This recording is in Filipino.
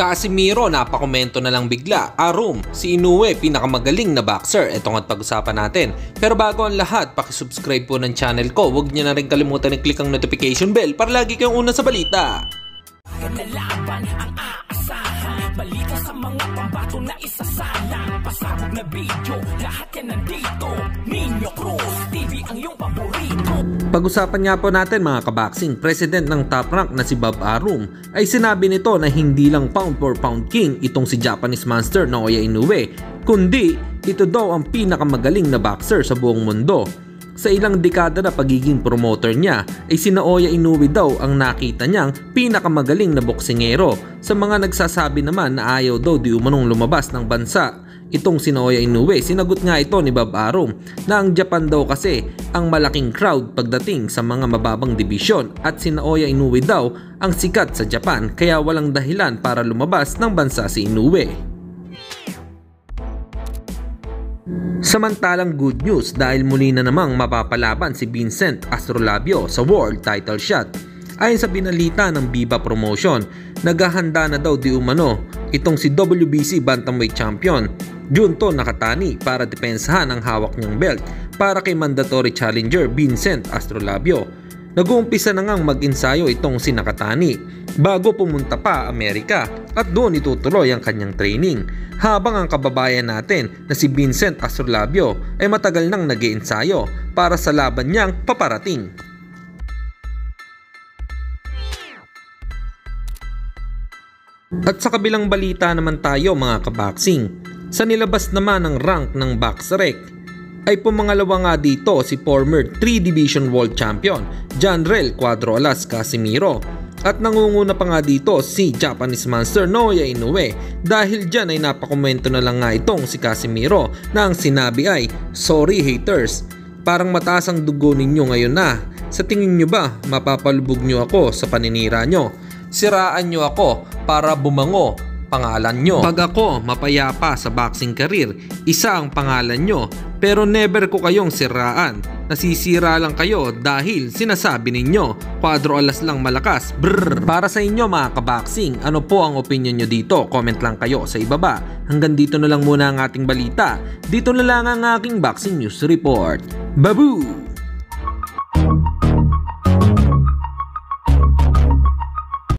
Casimiro napakomento na lang bigla. Arum, si Inoue pinakamagaling na boxer. Ito nga pag-usapan natin. Pero bago ang lahat, pakisubscribe po ng channel ko. Huwag niyo na rin kalimutan i-click ang notification bell para lagi kayong una sa balita. Nalaban ang aasahan, balita sa mga pambato na isasalang, pasabog na video, lahat yan nandito. Nino Cruz TV ang iyong paborito. Pag-usapan nga po natin mga kaboxing, president ng Top Rank na si Bob Arum ay sinabi nito na hindi lang pound for pound king itong si Japanese monster Naoya Inoue, kundi ito daw ang pinakamagaling na boxer sa buong mundo. Sa ilang dekada na pagiging promoter niya ay si Naoya Inoue daw ang nakita niyang pinakamagaling na boksingero. Sa mga nagsasabi naman na ayaw daw di umanong lumabas ng bansa itong si Naoya Inoue, sinagot nga ito ni Bob Arum na ang Japan daw kasi ang malaking crowd pagdating sa mga mababang dibisyon at si Naoya Inoue daw ang sikat sa Japan kaya walang dahilan para lumabas ng bansa si Inoue. Samantalang good news dahil muli na namang mapapalaban si Vincent Astrolabio sa world title shot. Ayon sa binalita ng Viva Promotion, naghahanda na daw di umano itong si WBC Bantamweight Champion Junto Nakatani para depensahan ang hawak niyang belt para kay mandatory challenger Vincent Astrolabio. Nag-uumpisa na ngang mag-ensayo itong si Nakatani bago pumunta pa Amerika at doon itutuloy ang kanyang training. Habang ang kababayan natin na si Vincent Astrolabio ay matagal nang nag-iensayo para sa laban niyang paparating. At sa kabilang balita naman tayo mga kaboxing, sa nilabas naman ng rank ng BoxRec ay pumangalawa nga dito si former 3 Division World Champion Janrel Cuadro Alas Casimiro. At nangunguna pa nga dito si Japanese monster Naoya Inoue dahil dyan ay napakomento na lang nga itong si Casimiro na ang sinabi ay, "Sorry haters, parang mataas ang dugo ninyo ngayon na. Sa tingin nyo ba mapapalubog nyo ako sa paninira nyo? Siraan nyo ako para bumango pangalan nyo. Pag ako mapayapa sa boxing career, isa ang pangalan nyo pero never ko kayong siraan. Nasisira lang kayo dahil sinasabi ninyo Cuadro Alas lang malakas. Brrr. Para sa inyo mga kaboxing, ano po ang opinion nyo dito? Comment lang kayo sa ibaba. Hanggang dito na lang muna ang ating balita. Dito na lang ang aking boxing news report. Babu!